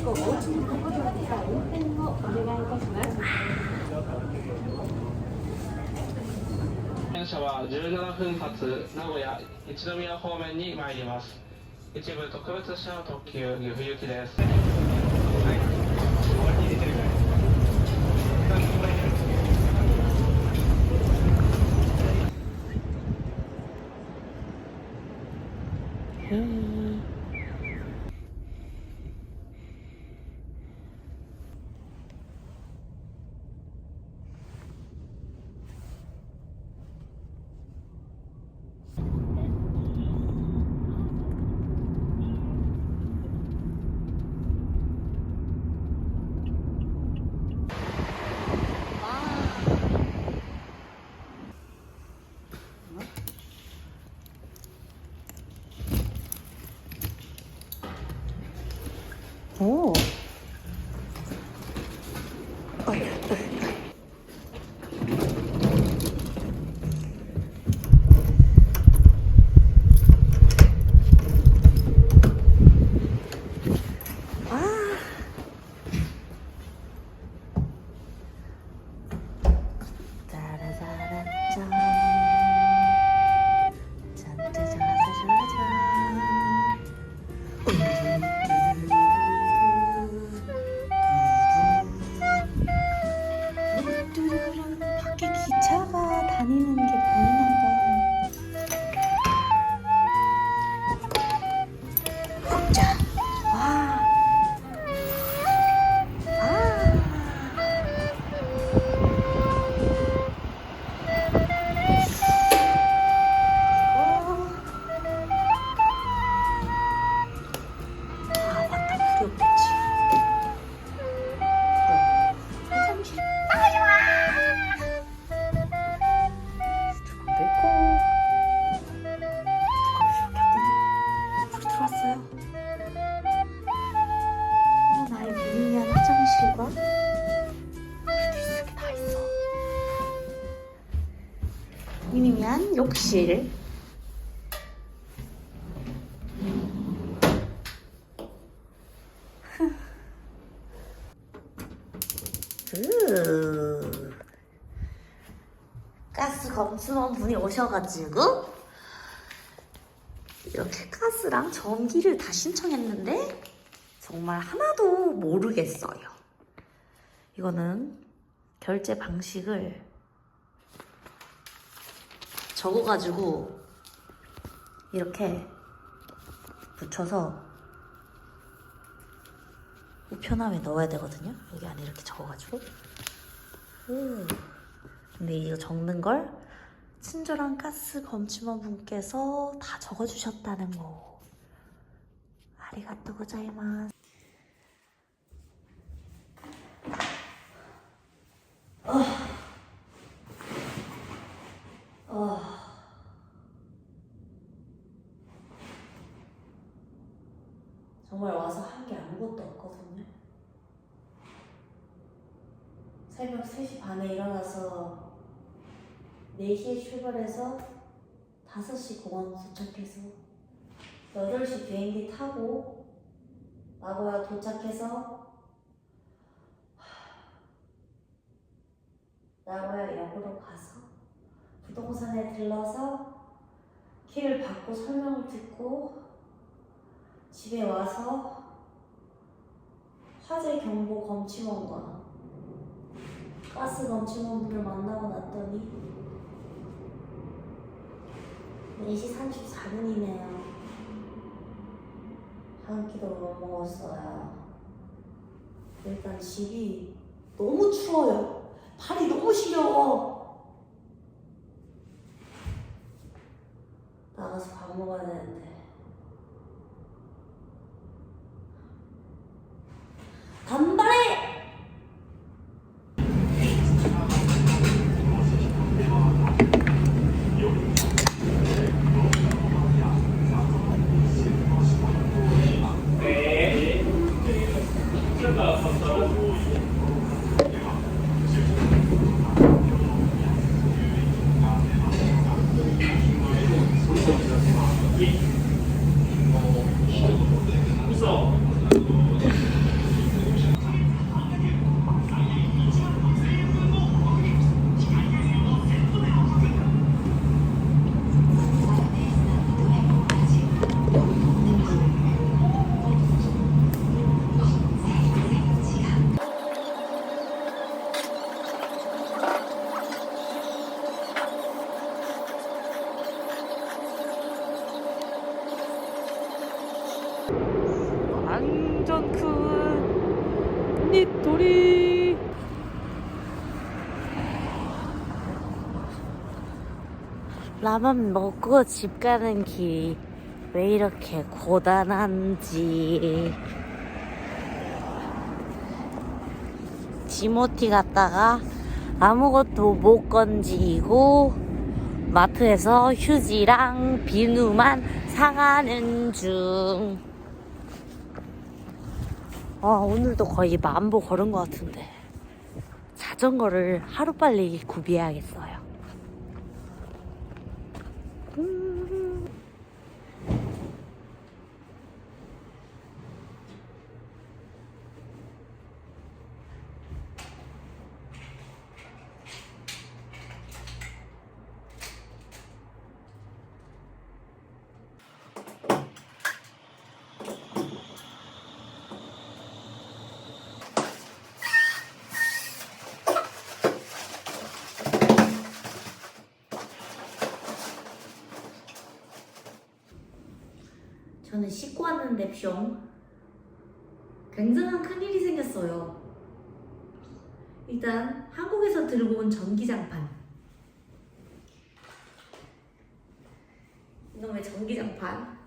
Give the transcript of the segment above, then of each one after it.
ごお持ちのことが運転をお願いいたします。電車は17分発名古屋一宮方面に参ります。一部特別車の特急岐阜行きです。오. 밖에 기차가 다니는 게 보이나 봐. 자, 와. 맞다. 구력대지. 화장실. 나의 미니한 화장실과 물들쓰기 다 있어. 미니한 욕실. 가스 검수원 분이 오셔가지고 이렇게 가스랑 전기를 다 신청했는데 정말 하나도 모르겠어요. 이거는 결제 방식을 적어가지고 이렇게 붙여서 우편함에 넣어야 되거든요. 여기 안에 이렇게 적어가지고. 근데 이거 적는 걸 친절한 가스 검침원 분께서 다 적어주셨다는 거. 아리가또 고자이마스. 정말 와서 한 게 아무것도 없거든요. 새벽 3시 반에 일어나서 4시에 출발해서 5시 공항 도착해서 8시 비행기 타고 나고야 도착해서 나고야 역으로 가서 부동산에 들러서 키를 받고 설명을 듣고 집에 와서 화재 경보 검침원과 가스 검침원분을 만나고 났더니 4시 34분이네요. 한 끼도 못 먹었어요. 일단 집이 너무 추워요. 발이 너무 시려워. 나가서 밥 먹어야 되는데. 간발해! 완전 큰 니토리. 라면 먹고 집 가는 길이 왜 이렇게 고단한지. 지모티 갔다가 아무것도 못 건지고 마트에서 휴지랑 비누만 사가는 중. 오늘도 거의 10,000보 걸은 것 같은데 자전거를 하루빨리 구비해야겠어요. 저는 씻고 왔는데 뿅 굉장한 큰일이 생겼어요. 일단 한국에서 들고 온 전기장판, 이놈의 전기장판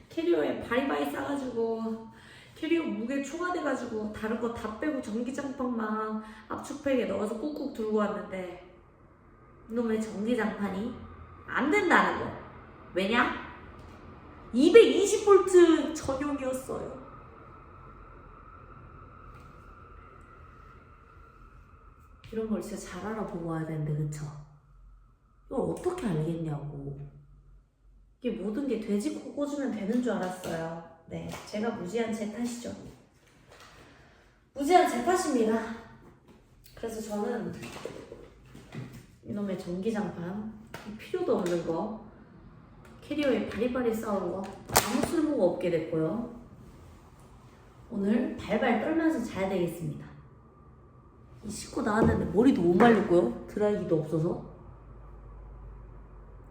캐리어에 바리바리 싸가지고 캐리어 무게 초과돼가지고 다른 거 다 빼고 전기장판만 압축팩에 넣어서 꾹꾹 들고 왔는데 이놈의 전기장판이 안 된다는 거. 왜냐? 220V 전용이었어요. 이런 걸 진짜 잘 알아보고 와야 되는데, 그쵸? 이걸 어떻게 알겠냐고. 이게 모든 게 돼지코 꽂으면 되는 줄 알았어요. 네, 제가 무지한 제 탓이죠. 무지한 제 탓입니다. 그래서 저는 이놈의 전기장판, 필요도 없는 거, 캐리어에 바리바리 싸운 거 아무 쓸모가 없게 됐고요. 오늘 발발 떨면서 자야 되겠습니다. 씻고 나왔는데 머리도 못 말렸고요. 드라이기도 없어서.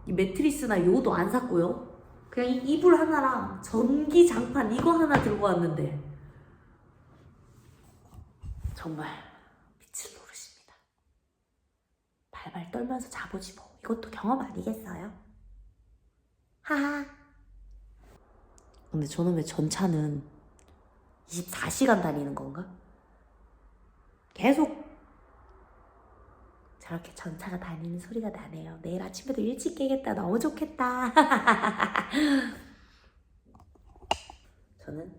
이 매트리스나 요도 안 샀고요. 그냥 이 이불 하나랑 전기 장판 이거 하나 들고 왔는데 정말 미칠 노릇입니다. 발발 떨면서 자보지 뭐. 이것도 경험 아니겠어요? 하하. 근데 저는 왜 전차는 24시간 다니는 건가? 계속 저렇게 전차가 다니는 소리가 나네요. 내일 아침에도 일찍 깨겠다. 너무 좋겠다. 저는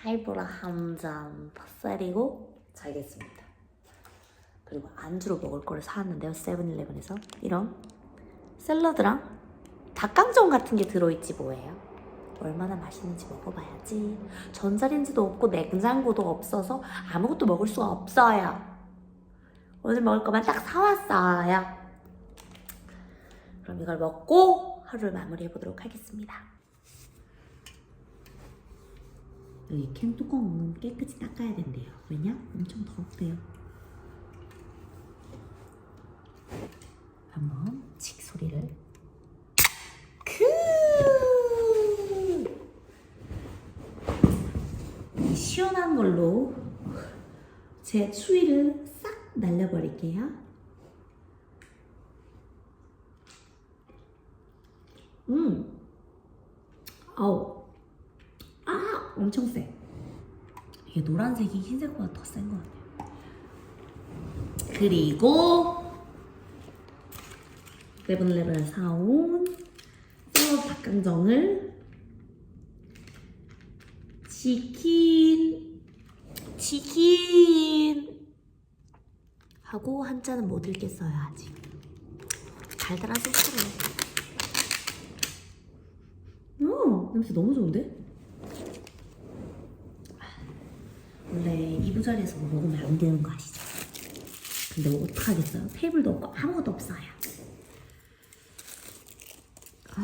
하이보라 한 잔 퍼싸리고 자겠습니다. 그리고 안주로 먹을 거를 사왔는데요. 세븐일레븐에서 이런 샐러드랑 닭강정 같은 게 들어있지 뭐예요. 얼마나 맛있는지 먹어봐야지. 전자레인지도 없고 냉장고도 없어서 아무것도 먹을 수가 없어요. 오늘 먹을 것만 딱 사왔어요. 그럼 이걸 먹고 하루를 마무리해보도록 하겠습니다. 여기 캔 뚜껑은 깨끗이 닦아야 된대요. 왜냐? 엄청 더럽대요. 한번 칙 소리를. 이 시원한 걸로 제 추위를 싹 날려버릴게요. 아우. 엄청 세. 이게 노란색이 흰색보다 더 센 것 같아요. 그리고 세븐일레븐에서 사온 샐러드 닭강정을 치킨 하고 한 잔은 못 읽겠어요 아직. 달달한 소스를. 냄새 너무 좋은데? 원래 이부자리에서 뭐 먹으면 안 되는 거 아시죠? 근데 뭐 어떡하겠어요? 테이블도 없고 아무것도 없어요. 이거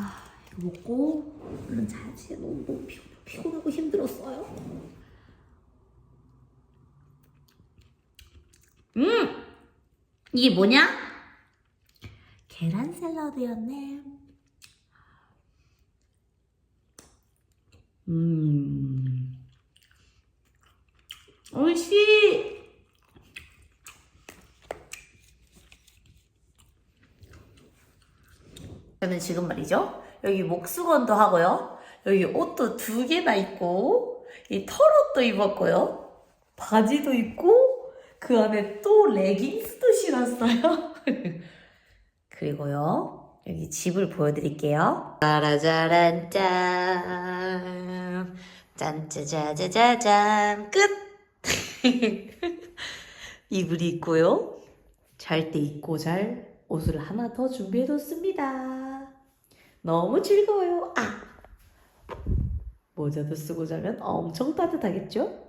먹고 얼른 자야지. 너무 피곤하고 힘들었어요. 이게 뭐냐? 계란 샐러드였네. 오이시. 저는 지금 말이죠. 여기 목수건도 하고요. 여기 옷도 2개나 입고 이 털옷도 입었고요. 바지도 입고 그 안에 또 레깅스도 신었어요. 그리고요. 여기 집을 보여드릴게요. 짜라짜란 짠. 짠짜자자자잔. 끝! 이불이 있고요. 잘 때 입고 잘 옷을 하나 더 준비해뒀습니다. 너무 즐거워요. 모자도 쓰고 자면 엄청 따뜻하겠죠?